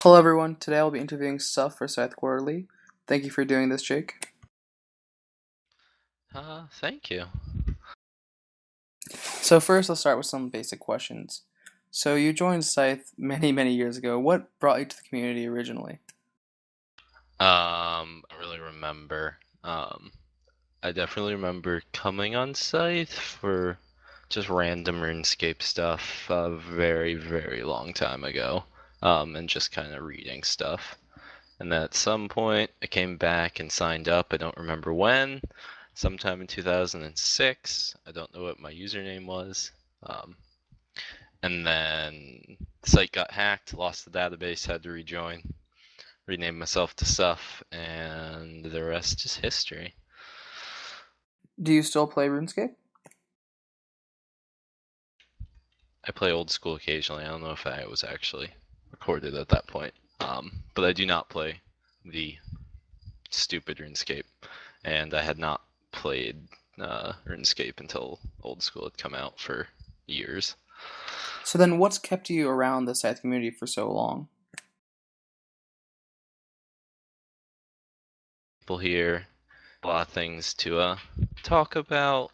Hello everyone, today I'll be interviewing SuF for Sythe Quarterly. Thank you for doing this, Jake. Thank you. So first, let's start with some basic questions. So you joined Sythe many years ago. What brought you to the community originally? I really remember. I definitely remember coming on Sythe for just random RuneScape stuff a very long time ago. And just kind of reading stuff. And then at some point, I came back and signed up. I don't remember when. Sometime in 2006. I don't know what my username was. And then the site got hacked, lost the database, had to rejoin, renamed myself to SuF, and the rest is history. Do you still play RuneScape? I play old school occasionally. I don't know if I was actually recorded at that point. But I do not play the stupid RuneScape, and I had not played RuneScape until old school had come out for years. So then what's kept you around the Sythe community for so long? People here, a lot of things to talk about.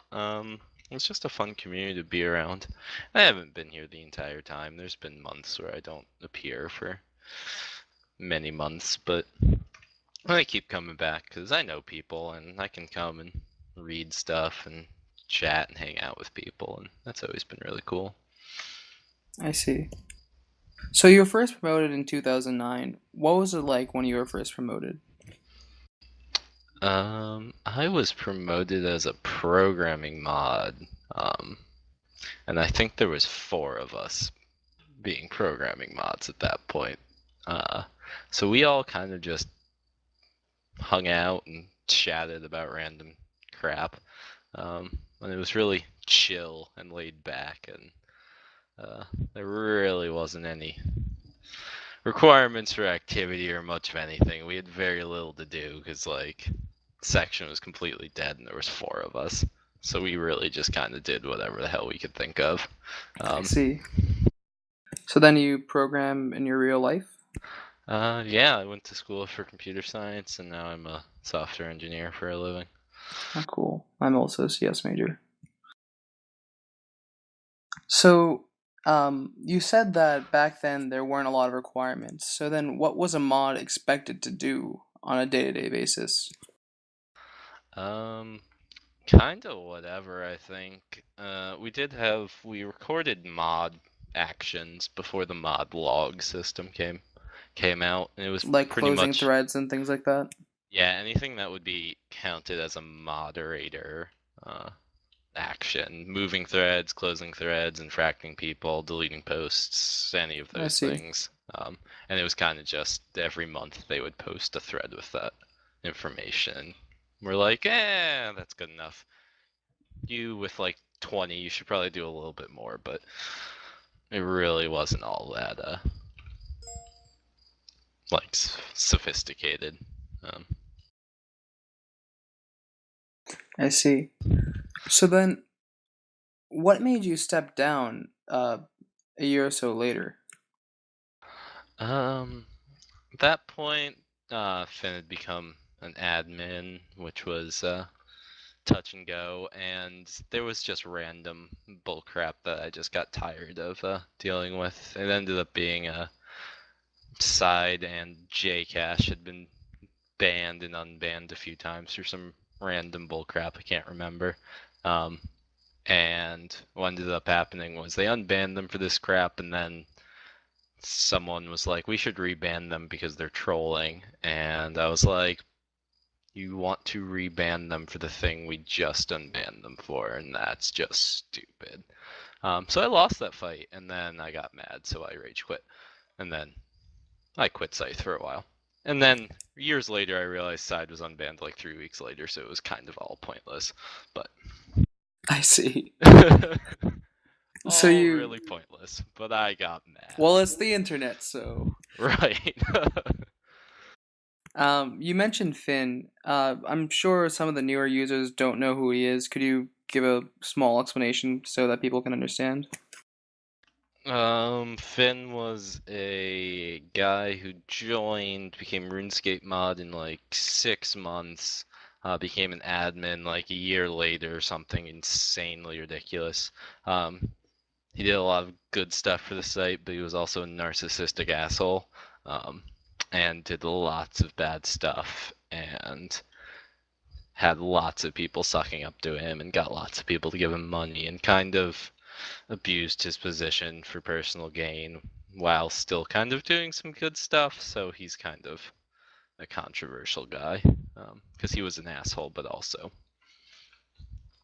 It's just a fun community to be around. I haven't been here the entire time. There's been months where I don't appear for many months, but I keep coming back because I know people and I can come and read stuff and chat and hang out with people, and that's always been really cool. I see. So you were first promoted in 2009. What was it like when you were first promoted? I was promoted as a programming mod, and I think there was 4 of us being programming mods at that point. So we all kind of just hung out and chatted about random crap. And it was really chill and laid back, and there really wasn't any requirements for activity or much of anything. We had very little to do because like section was completely dead and there was 4 of us. So we really just kind of did whatever the hell we could think of. I see. So then you program in your real life? Yeah, I went to school for computer science and now I'm a software engineer for a living. Oh, cool. I'm also a CS major. So, you said that back then there weren't a lot of requirements. So then what was a mod expected to do on a day-to-day basis? Um, kind of whatever, I think. We recorded mod actions before the mod log system came out, and it was Like pretty closing much, threads and things like that? yeah, anything that would be counted as a moderator action, moving threads, closing threads, infracting people, deleting posts, any of I those see. things. And it was kind of just every month they would post a thread with that information. We're like, that's good enough. You with like 20, you should probably do a little bit more, but it really wasn't all that like sophisticated. Um, I see. So then what made you step down a year or so later? at that point, Finn had become an admin, which was touch and go, and there was just random bullcrap that I just got tired of dealing with. It ended up being a side, and Jcash had been banned and unbanned a few times for some random bullcrap I can't remember. And what ended up happening was they unbanned them for this crap, and then someone was like, we should reban them because they're trolling. And I was like, you want to reban them for the thing we just unbanned them for, and that's just stupid. So I lost that fight, and then I got mad, so I rage quit. And then I quit Sythe for a while. And then years later, I realized Side was unbanned like 3 weeks later, so it was kind of all pointless. But I see. So all you, really pointless. But I got mad. well, it's the internet, so. Right. You mentioned Finn. I'm sure some of the newer users don't know who he is. Could you give a small explanation so that people can understand? Finn was a guy who joined, became RuneScape mod in like 6 months, became an admin like a year later, something insanely ridiculous. He did a lot of good stuff for the site, but he was also a narcissistic asshole, um, and did lots of bad stuff, and had lots of people sucking up to him, and got lots of people to give him money, and kind of abused his position for personal gain while still kind of doing some good stuff. So he's kind of a controversial guy because he was an asshole, but also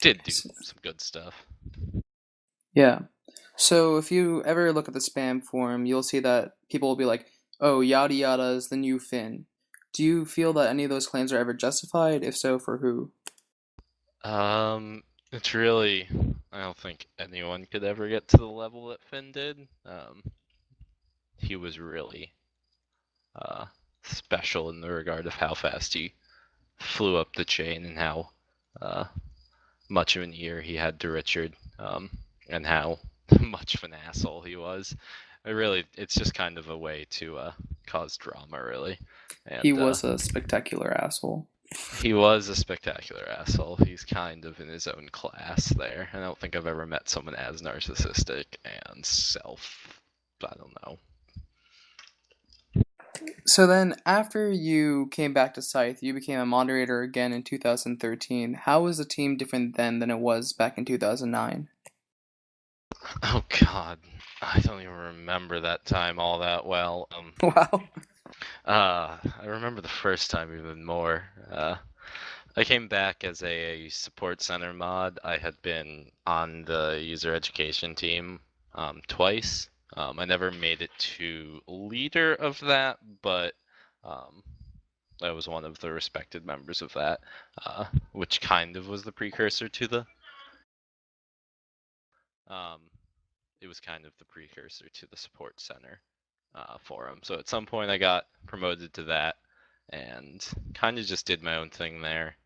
did do some good stuff. Yeah. So if you ever look at the spam forum, you'll see that people will be like, "Oh, yada yada is the new Finn." Do you feel that any of those claims are ever justified? If so, for who? It's really, I don't think anyone could ever get to the level that Finn did. He was really uh, special in the regard of how fast he flew up the chain and how uh, much of an ear he had to Richard, and how much of an asshole he was. It's just kind of a way to cause drama, really. He And was a spectacular asshole. he was a spectacular asshole. He's kind of in his own class there. I don't think I've ever met someone as narcissistic and I don't know. So then, after you came back to Sythe, you became a moderator again in 2013. How was the team different then than it was back in 2009? Oh God, I don't even remember that time all that well. Wow. I remember the first time even more. I came back as a support center mod. I had been on the user education team twice. I never made it to leader of that, but um, I was one of the respected members of that, which kind of was the precursor to the. Um, it was kind of the precursor to the support center forum. So at some point, I got promoted to that, and kind of just did my own thing there.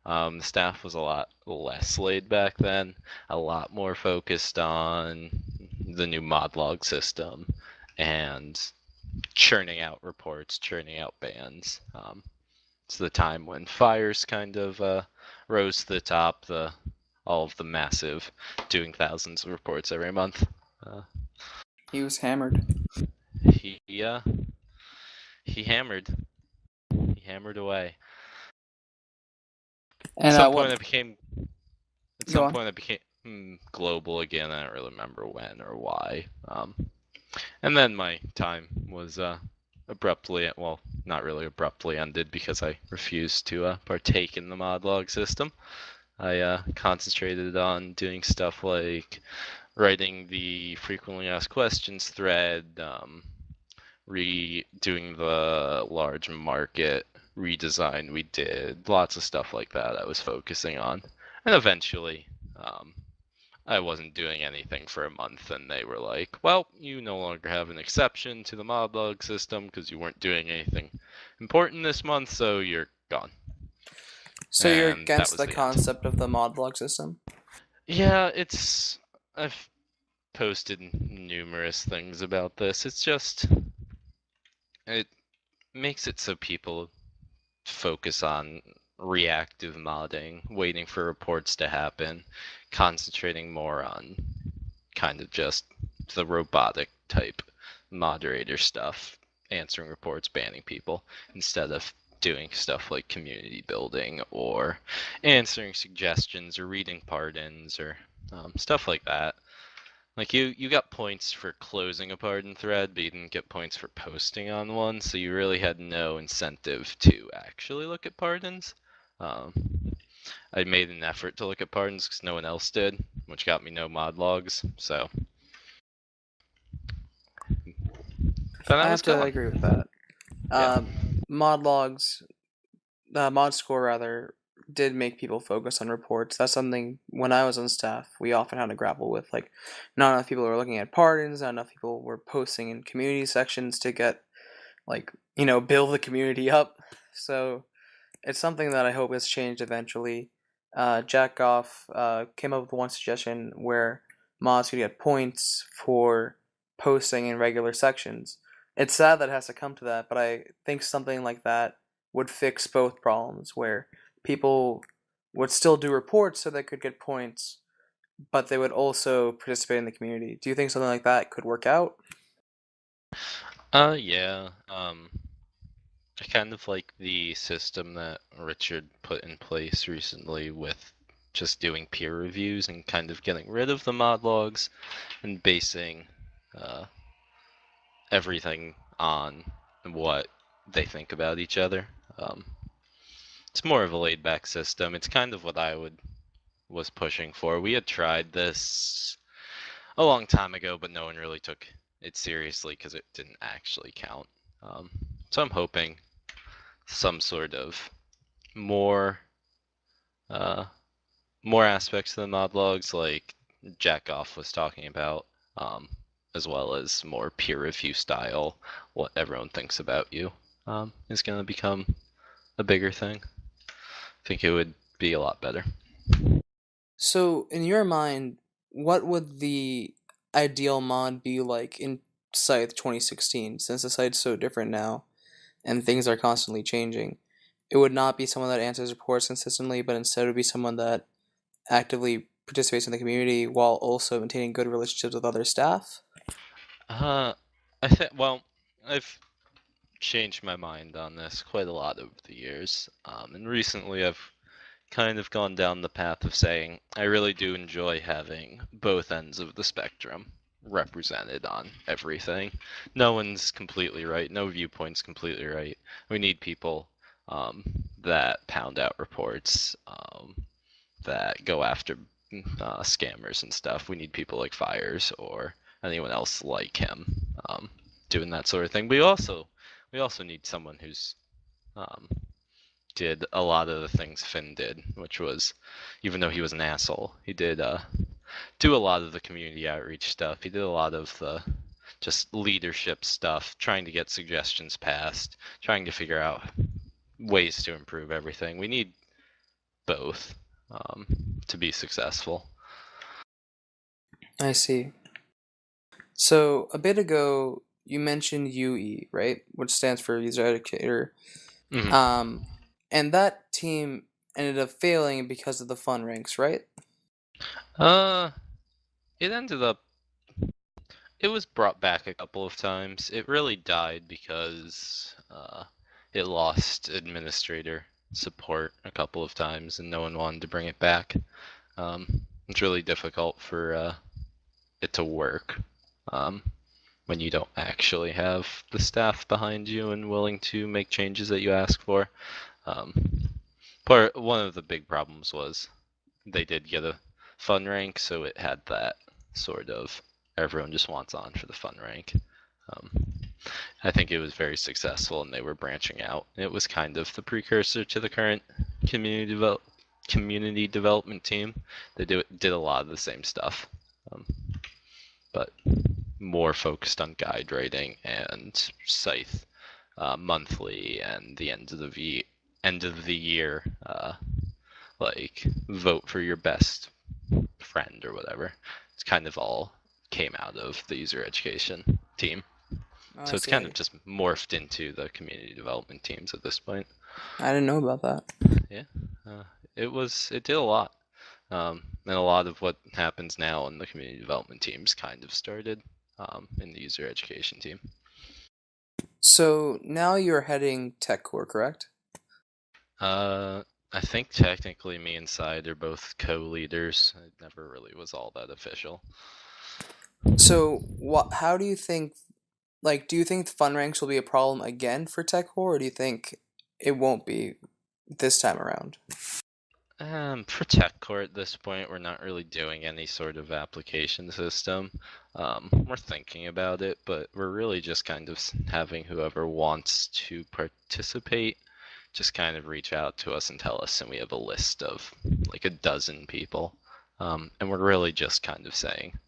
The staff was a lot less laid back then, a lot more focused on the new mod log system and churning out reports, churning out bans. It's the time when fires kind of rose to the top, all of the massive doing thousands of reports every month. Uh, He was hammered. he he hammered, he hammered away. At And some what? point, I became At Go some on. point, I became global again. I don't really remember when or why. And then my time was abruptly, well, not really abruptly ended because I refused to partake in the mod log system. I concentrated on doing stuff like writing the frequently asked questions thread, redoing the large market redesign we did, lots of stuff like that I was focusing on. And eventually, um, I wasn't doing anything for a month, and they were like, well, you no longer have an exception to the mod log system because you weren't doing anything important this month, so you're gone. So you're And that against was the the end. concept of the mod log system? Yeah, I've posted numerous things about this. It makes it so people focus on reactive modding, waiting for reports to happen, concentrating more on kind of just the robotic type moderator stuff, answering reports, banning people, instead of doing stuff like community building or answering suggestions or reading pardons or stuff like that. Like you got points for closing a pardon thread, but you didn't get points for posting on one, so you really had no incentive to actually look at pardons. Um, I made an effort to look at pardons because no one else did, which got me no mod logs. So then I I was have to gone. agree with that. Yeah. Um, mod logs, mod score rather, did make people focus on reports. That's something when I was on staff we often had to grapple with. Like, not enough people were looking at pardons. Not enough people were posting in community sections to get build the community up. So it's something that I hope has changed eventually. Jack Goff came up with one suggestion where mods could get points for posting in regular sections. It's sad that it has to come to that, but I think something like that would fix both problems where people would still do reports so they could get points, but they would also participate in the community. Do you think something like that could work out? Yeah. I kind of like the system that Richard put in place recently with just doing peer reviews and kind of getting rid of the mod logs and basing uh, everything on what they think about each other. Um, it's more of a laid back system. It's kind of what I was pushing for. We had tried this a long time ago, but no one really took it seriously because it didn't actually count. Um, so I'm hoping some sort of more uh, more aspects to the mod logs, like Jack Off was talking about, um, as well as more peer review style, what everyone thinks about you, is going to become a bigger thing. I think it would be a lot better. So, in your mind, what would the ideal mod be like in Scythe 2016? Since the site's so different now and things are constantly changing, it would not be someone that answers reports consistently, but instead it would be someone that actively participates in the community while also maintaining good relationships with other staff. Uh, I think, well, I've changed my mind on this quite a lot over the years, and recently I've kind of gone down the path of saying I really do enjoy having both ends of the spectrum represented on everything. No one's completely right. No viewpoint's completely right. We need people um, that pound out reports, that go after scammers and stuff. We need people like Fires or anyone else like him doing that sort of thing. We also need someone who's um, did a lot of the things Finn did, which was, even though he was an asshole, he did do a lot of the community outreach stuff. He did a lot of the just leadership stuff, trying to get suggestions passed, trying to figure out ways to improve everything. We need both um, to be successful. I see. So, a bit ago, you mentioned UE, right? Which stands for User Educator. Hmm. Um, and that team ended up failing because of the fun ranks, right? Uh, it ended up. It was brought back a couple of times. It really died because it lost administrator support a couple of times, and no one wanted to bring it back. It's really difficult for it to work um, when you don't actually have the staff behind you and willing to make changes that you ask for. Um, one of the big problems was they did get a fun rank, so it had that sort of everyone just wants on for the fun rank. Um, I think it was very successful, and they were branching out. It was kind of the precursor to the current community develop community development team. They did a lot of the same stuff, um, but more focused on guide writing and Sythe monthly and the end of the year, like vote for your best friend or whatever. It's kind of all came out of the user education team. Oh, I So it's see. kind of just morphed into the community development teams at this point. I didn't know about that. Yeah, uh, it did a lot, and a lot of what happens now in the community development teams kind of started in the user education team. So now you're heading Techcore, correct? Uh, I think technically me and Sythe are both co-leaders. It never really was all that official. So what? How do you think? Like, do you think the fun ranks will be a problem again for Techcore, or do you think it won't be this time around? For Techcore at this point, we're not really doing any sort of application system. We're thinking about it, but we're really just kind of having whoever wants to participate just kind of reach out to us and tell us, and we have a list of like a dozen people. And we're really just kind of saying,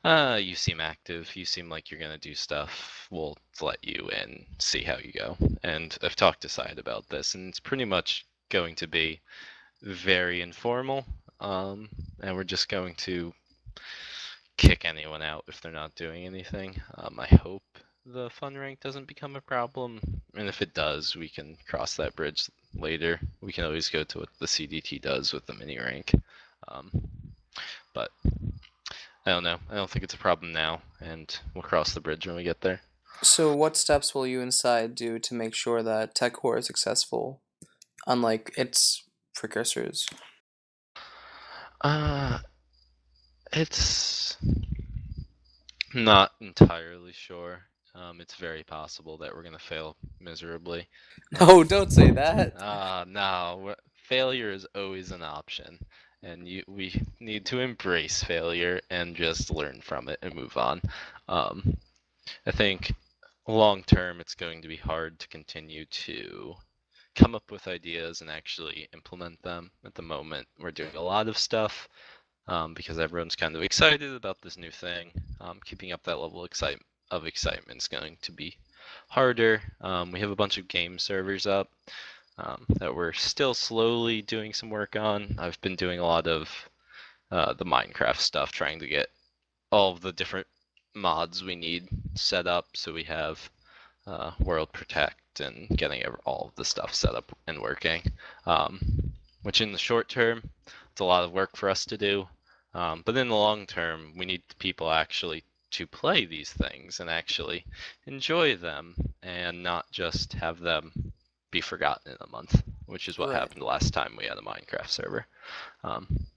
you seem active, you seem like you're gonna do stuff, we'll let you in, see how you go. And I've talked to Syed about this, and it's pretty much going to be very informal. And we're just going to kick anyone out if they're not doing anything. I hope the fun rank doesn't become a problem, and if it does, we can cross that bridge later. We can always go to what the CDT does with the mini rank. But I don't know. I don't think it's a problem now, and we'll cross the bridge when we get there. So, what steps will you inside do to make sure that Techcore is successful, unlike its precursors? It's not entirely sure. It's very possible that we're gonna fail miserably. No, don't say that. No, failure is always an option, and we need to embrace failure and just learn from it and move on. I think long term, it's going to be hard to continue to come up with ideas and actually implement them. At the moment, we're doing a lot of stuff because everyone's kind of excited about this new thing. Keeping up that level of excitement is going to be harder. We have a bunch of game servers up that we're still slowly doing some work on. I've been doing a lot of the Minecraft stuff, trying to get all of the different mods we need set up so we have World Protect and getting all of the stuff set up and working. Which in the short term, it's a lot of work for us to do. But in the long term, we need people actually to play these things and actually enjoy them and not just have them be forgotten in a month, which is what Right. happened last time we had a Minecraft server.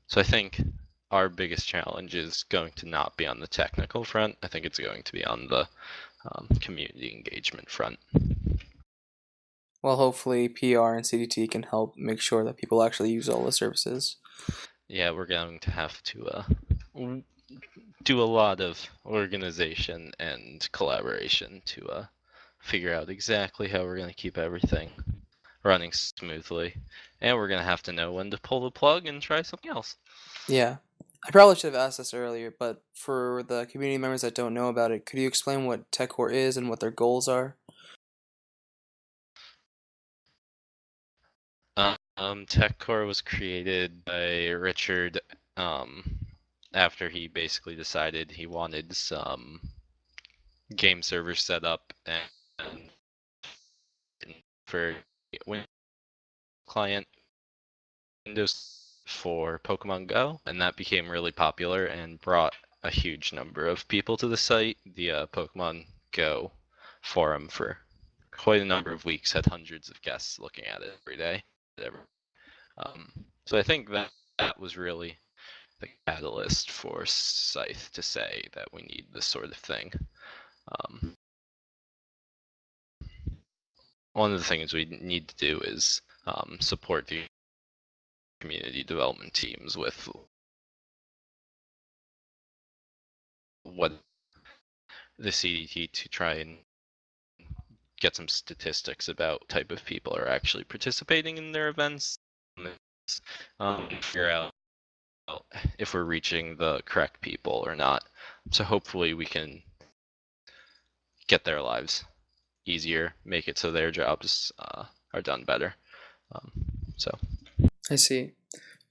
So I think our biggest challenge is going to not be on the technical front. I think it's going to be on the community engagement front. Well, hopefully PR and CDT can help make sure that people actually use all the services. Yeah, we're going to have to do a lot of organization and collaboration to figure out exactly how we're going to keep everything running smoothly. And we're going to have to know when to pull the plug and try something else. Yeah. I probably should have asked this earlier, but for the community members that don't know about it, could you explain what Techcore is and what their goals are? Techcore was created by Richard after he basically decided he wanted some game server set up and for client Windows for Pokemon Go, and that became really popular and brought a huge number of people to the site. The Pokemon Go forum for quite a number of weeks had hundreds of guests looking at it every day. So I think that was really the catalyst for Sythe to say that we need this sort of thing. One of the things we need to do is support the community development teams with what the CDT to try and get some statistics about type of people are actually participating in their events. Figure out if we're reaching the correct people or not. So hopefully we can get their lives easier, make it so their jobs are done better. So I see.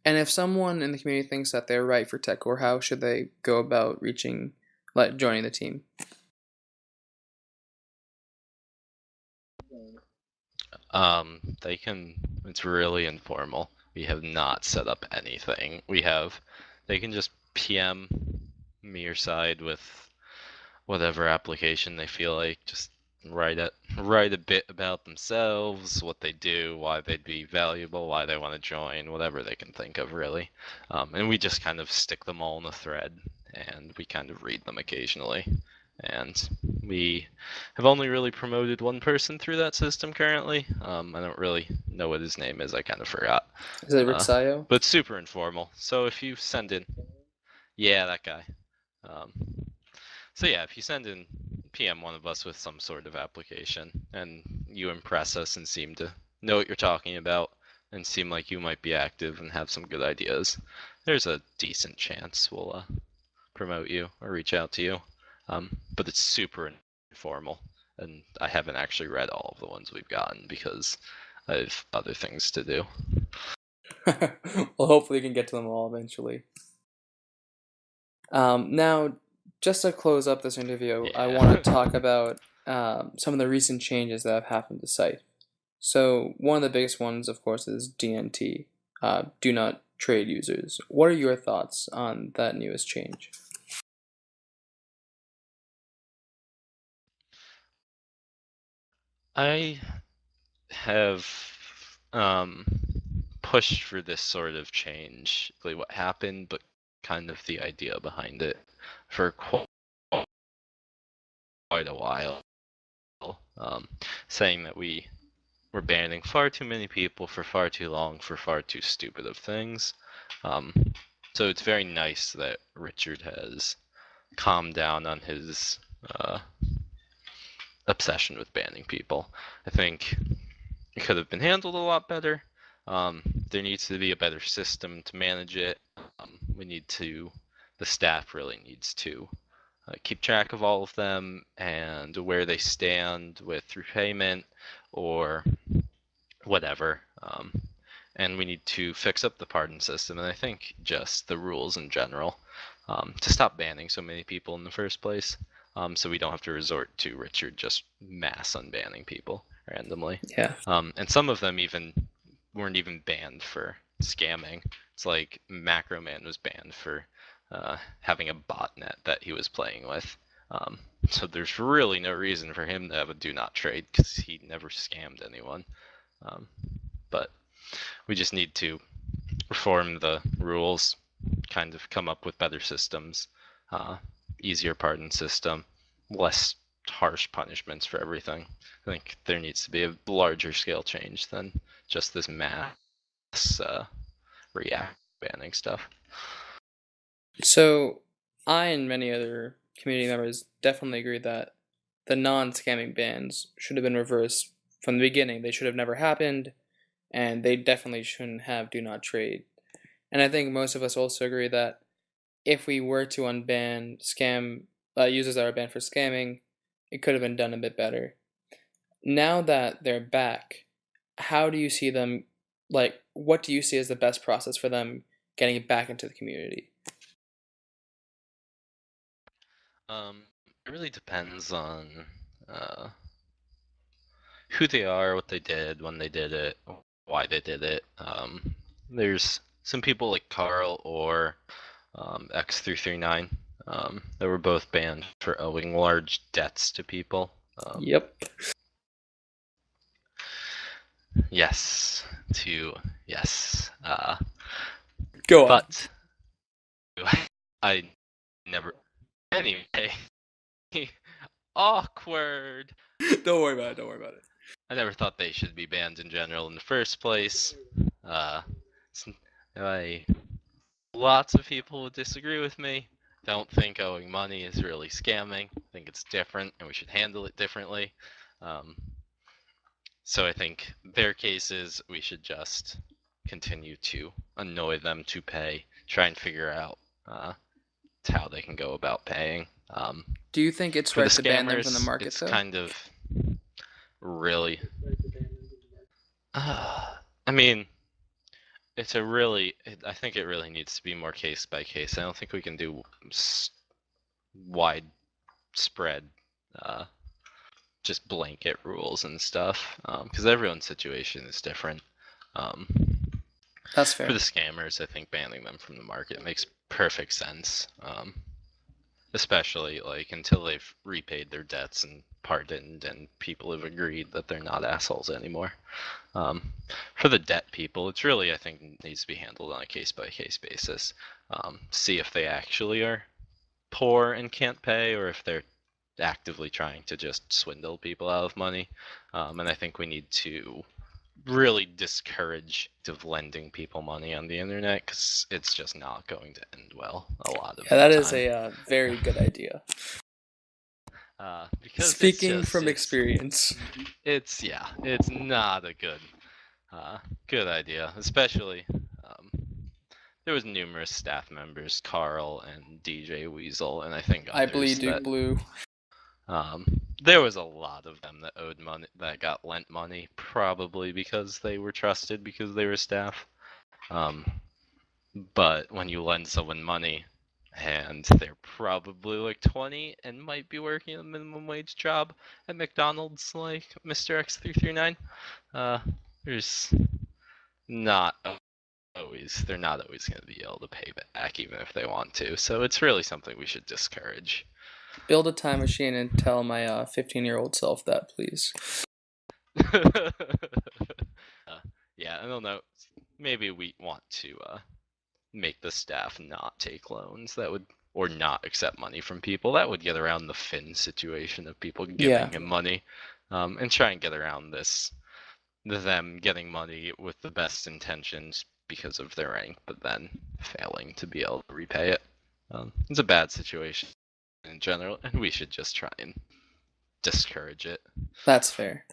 And if someone in the community thinks that they're right for Techcore, how should they go about joining the team? they can. It's really informal. We have not set up anything. They can just PM me or side with whatever application they feel like. Just write a bit about themselves, what they do, why they'd be valuable, why they want to join, whatever they can think of really. And we just kind of stick them all in a thread, and we kind of read them occasionally. And we have only really promoted one person through that system currently. I don't really know what his name is. I kind of forgot. Is it Ritsayo? But super informal. So if you send in, yeah, that guy. So yeah, if you send in PM one of us with some sort of application and you impress us and seem to know what you're talking about and seem like you might be active and have some good ideas, there's a decent chance we'll promote you or reach out to you. But it's super informal, and I haven't actually read all of the ones we've gotten because I have other things to do. Well, hopefully you can get to them all eventually. Now, just to close up this interview, I Yeah. want to talk about some of the recent changes that have happened to Sythe. So one of the biggest ones, of course, is DNT, do not trade users. What are your thoughts on that newest change? I have pushed for this sort of change, like what happened, but kind of the idea behind it for quite a while. Saying that we were banning far too many people for far too long for far too stupid of things. So it's very nice that Richard has calmed down on his obsession with banning people. I think it could have been handled a lot better. There needs to be a better system to manage it. The staff really needs to keep track of all of them and where they stand with repayment or whatever. And we need to fix up the pardon system, and I think just the rules in general, to stop banning so many people in the first place, so we don't have to resort to Richard just mass unbanning people randomly. Yeah. And some of them weren't even banned for scamming. It's like Macro Man was banned for having a botnet that he was playing with. So there's really no reason for him to have a do not trade because he never scammed anyone. But we just need to reform the rules, kind of come up with better systems, easier pardon system, less harsh punishments for everything. I think there needs to be a larger scale change than just this mass react banning stuff. So I and many other community members definitely agree that the non-scamming bans should have been reversed from the beginning. They should have never happened, and they definitely shouldn't have do not trade. And I think most of us also agree that if we were to unban scam users that are banned for scamming, it could have been done a bit better. Now that they're back, how do you see them? Like, what do you see as the best process for them getting it back into the community? It really depends on uh, who they are, what they did, when they did it, why they did it. There's some people like Carl or X339 that were both banned for owing large debts to people. Yep. Yes, yes. Go on. But I never. Anyway, awkward. Don't worry about it. Don't worry about it. I never thought they should be banned in general in the first place. Lots of people would disagree with me. Don't think owing money is really scamming. I think it's different, and we should handle it differently. So I think their cases, we should just continue to annoy them to pay, try and figure out how they can go about paying. Do you think it's For right the to ban them from the scammers, market, it's though? kind of really. I mean, I think it really needs to be more case by case. I don't think we can do widespread, just blanket rules and stuff, because everyone's situation is different. That's For fair. the scammers, I think banning them from the market makes perfect sense. Especially like until they've repaid their debts and pardoned and people have agreed that they're not assholes anymore. For the debt people, it's really, I think, needs to be handled on a case by case basis. See if they actually are poor and can't pay, or if they're actively trying to just swindle people out of money. And I think we need to really discourage of lending people money on the internet because it's just not going to end well a lot of Yeah, the that is time. a very good idea. Because Speaking from experience. it's not a good idea, especially there was numerous staff members, Carl and DJ Weasel, and I think I others bleed Duke Blue. there was a lot of them that owed money, that got lent money, probably because they were trusted because they were staff. But when you lend someone money, and they're probably like 20 and might be working a minimum wage job at McDonald's like Mr. X339. There's not they're not always going to be able to pay back even if they want to. So it's really something we should discourage. Build a time machine and tell my 15-year-old self that, please. Yeah, I don't know. Maybe we want to make the staff not take loans or not accept money from people. That would get around the Finn situation of people giving him money, and try and get around them getting money with the best intentions because of their rank, but then failing to be able to repay it. It's a bad situation in general, and we should just try and discourage it. That's fair.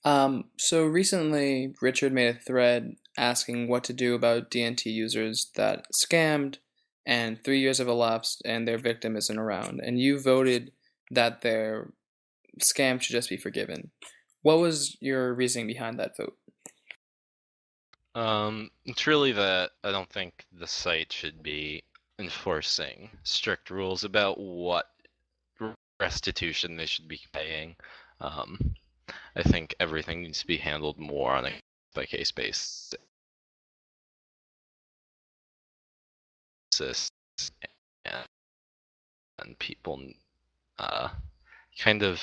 So recently, Richard made a thread asking what to do about DNT users that scammed, and 3 years have elapsed and their victim isn't around, and you voted that their scam should just be forgiven. What was your reasoning behind that vote? It's really that I don't think the site should be enforcing strict rules about what restitution they should be paying. I think everything needs to be handled more on a case basis, and people kind of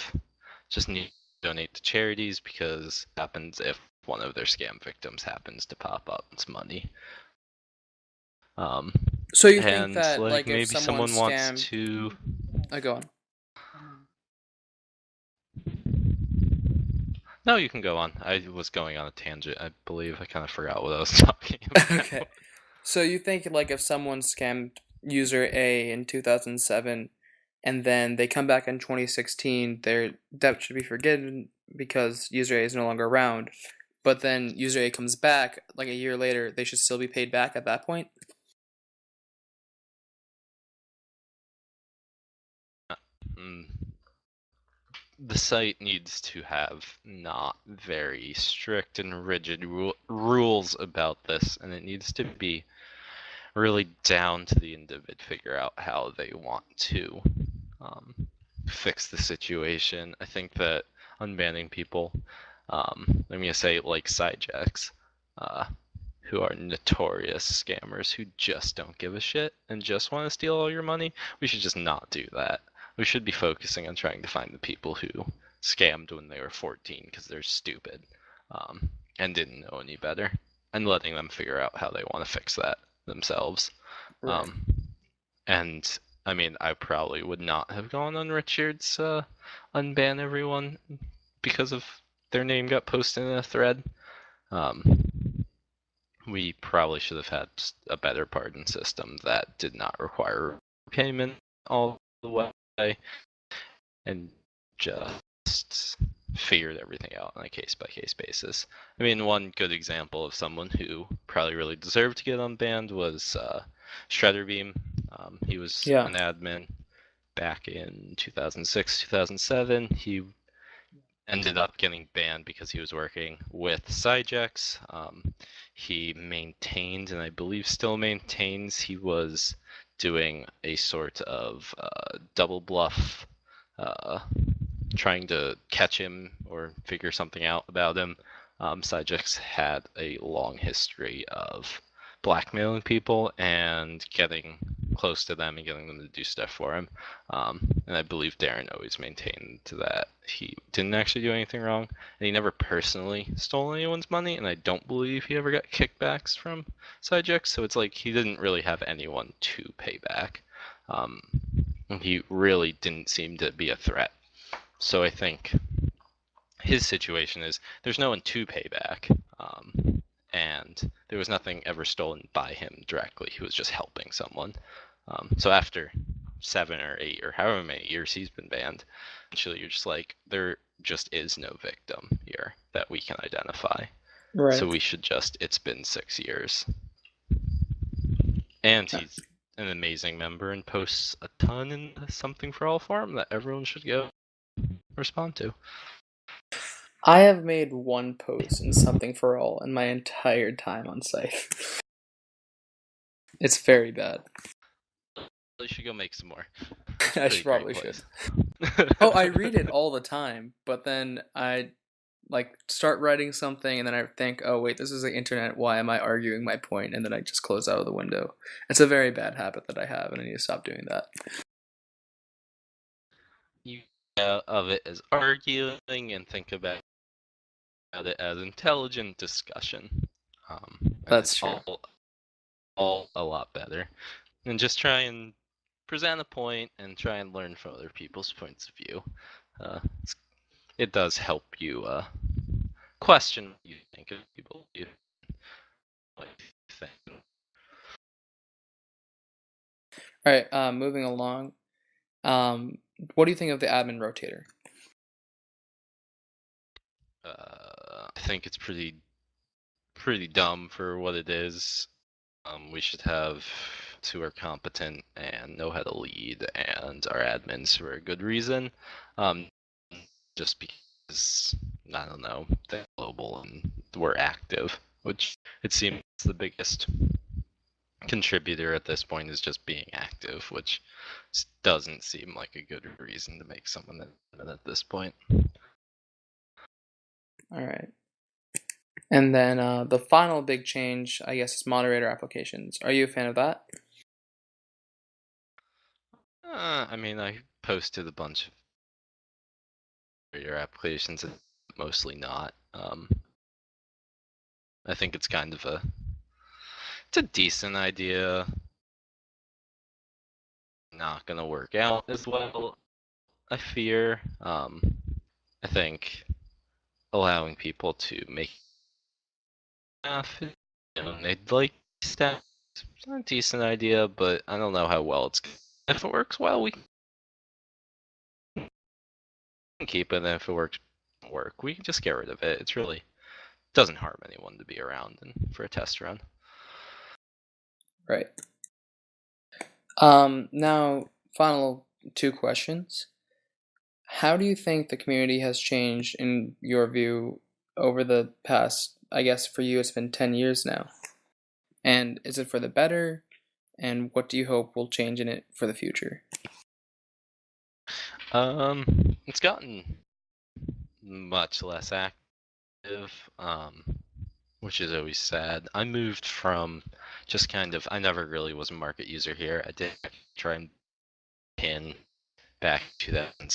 just need to donate to charities, because it happens if one of their scam victims happens to pop up, it's money. So you think that, like, like, if maybe someone wants scammed... to... go on. No, you can go on. I was going on a tangent, I believe. I kind of forgot what I was talking about. Okay. So you think, like, if someone scammed user A in 2007 and then they come back in 2016, their debt should be forgiven because user A is no longer around, but then user A comes back like a year later, they should still be paid back at that point? The site needs to have not very strict and rigid rules about this, and it needs to be really down to the individual, figure out how they want to fix the situation. I think that unbanning people, I'm gonna say like Sidejacks, who are notorious scammers who just don't give a shit and just want to steal all your money, we should just not do that. We should be focusing on trying to find the people who scammed when they were 14 because they're stupid, and didn't know any better, and letting them figure out how they want to fix that themselves. Right. And I mean, I probably would not have gone on Richard's unban everyone because of their name got posted in a thread. We probably should have had a better pardon system that did not require payment all the way, and just figured everything out on a case-by-case basis. I mean, one good example of someone who probably really deserved to get unbanned was Shredderbeam. He was an admin back in 2006, 2007. He ended up getting banned because he was working with Sidejacks. He maintained, and I believe still maintains, he was doing a sort of double bluff, trying to catch him or figure something out about him. Sidejacks had a long history of blackmailing people and getting close to them and getting them to do stuff for him. And I believe Darren always maintained that he didn't actually do anything wrong, and he never personally stole anyone's money, and I don't believe he ever got kickbacks from Sidejacks, so it's like he didn't really have anyone to pay back. He really didn't seem to be a threat. So I think his situation is there's no one to pay back, and there was nothing ever stolen by him directly. He was just helping someone. So after 7 or 8 or however many years he's been banned, actually you're just like, there just is no victim here that we can identify. Right. So we should it's been 6 years. And he's an amazing member and posts a ton in Something for All forum that everyone should go respond to. I have made one post in Something for All in my entire time on Sythe. It's very bad. should go make some more. I Pretty should great probably should. place. Oh, I read it all the time, but then I like start writing something and then I think, oh wait, this is the internet. Why am I arguing my point? And then I just close out of the window. It's a very bad habit that I have, and I need to stop doing that. You out of it as arguing and think about it as intelligent discussion. And That's it's true. all a lot better. And just try and present a point and try and learn from other people's points of view. It does help you question what you think of people. You think. All right, moving along. What do you think of the admin rotator? I think it's pretty dumb for what it is. We should have who are competent and know how to lead, and our admins for a good reason. Just because I don't know, they're global and we're active, which it seems the biggest contributor at this point is just being active, which doesn't seem like a good reason to make someone admin at this point. All right. And then the final big change, I guess, is moderator applications. Are you a fan of that? I mean, I posted a bunch of your applications, and mostly not. I think it's kind of it's a decent idea. Not gonna work out as well, I fear. I think allowing people to make stuff, they'd like stats. It's a decent idea, but I don't know how well it's. If it works well, we can keep it. And if it works, we can just get rid of it. It's really doesn't harm anyone to be around and for a test run. Right. Now, final two questions. How do you think the community has changed in your view over the past, I guess for you it's been 10 years now? And is it for the better? And what do you hope will change in it for the future? It's gotten much less active, which is always sad. I moved from just kind of, I never really was a market user here. I did try and pin back to that and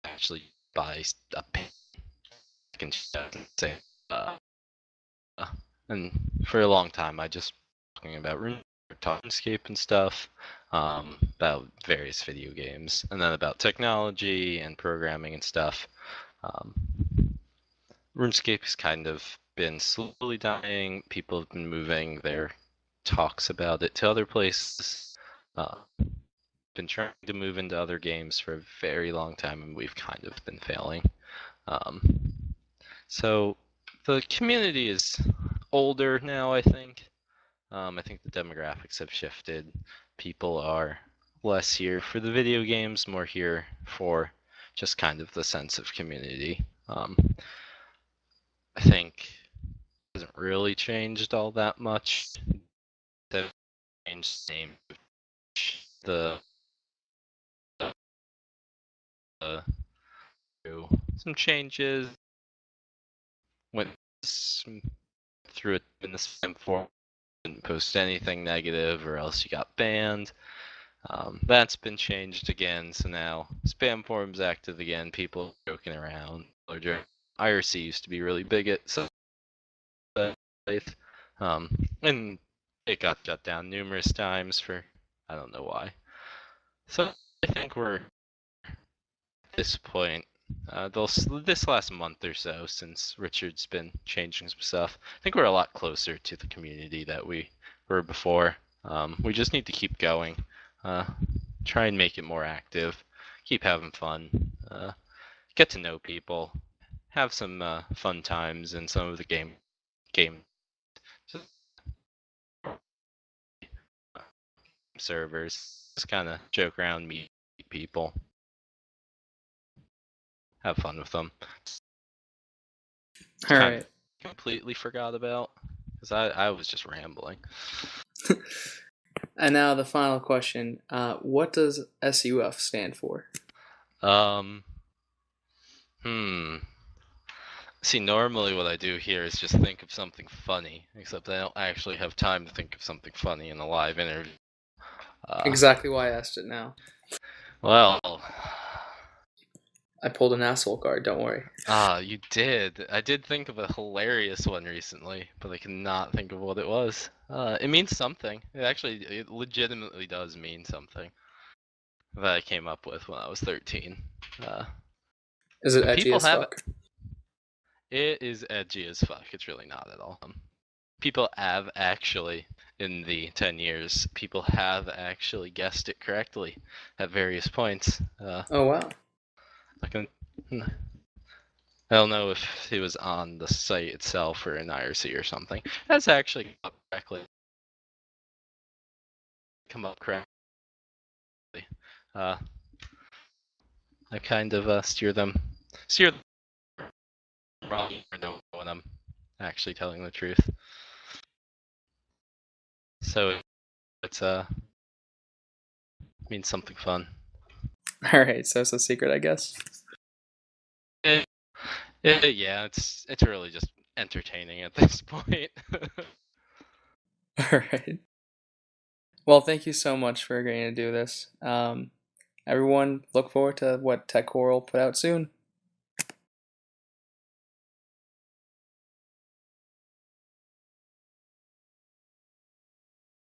actually buy a pin and say, and for a long time I just talking about RuneScape and stuff, about various video games, and then about technology and programming and stuff. RuneScape has kind of been slowly dying. People have been moving their talks about it to other places. Been trying to move into other games for a very long time, and we've kind of been failing. So the community is older now, I think. I think the demographics have shifted. People are less here for the video games, more here for just kind of the sense of community. I think it hasn't really changed all that much. They've changed the name, the some changes. Went through it in the spam form. Didn't post anything negative, or else you got banned. That's been changed again, so now spam forum's active again. People are joking around. IRC used to be really big at some and it got shut down numerous times for I don't know why. So I think we're at this point, this last month or so, since Richard's been changing some stuff, I think we're a lot closer to the community that we were before. We just need to keep going, try and make it more active, keep having fun, get to know people, have some fun times in some of the game servers. Just kind of joke around, meet people, have fun with them. All Kind right. of completely forgot about because I was just rambling. And now the final question: what does SUF stand for? Um, hmm. See, normally what I do here is just think of something funny, except I don't actually have time to think of something funny in a live interview. Uh, Exactly why I asked it now. well, I pulled an asshole card. Don't worry. you did. I did think of a hilarious one recently, but I cannot think of what it was. It means something. It legitimately does mean something that I came up with when I was 13. Uh, Is it and edgy people as have fuck? it is edgy as fuck. It's really not at all. People have actually, in the 10 years, people have actually guessed it correctly at various points. Oh wow. I can, I don't know if it was on the site itself or in IRC or something. That's actually come up correctly. Uh, I kind of steer them wrong when I'm actually telling the truth. So it's means something fun. All right, so it's a secret, I guess. It, yeah, it's really just entertaining at this point. All right. Well, thank you so much for agreeing to do this. Everyone, look forward to what Techcore will put out soon.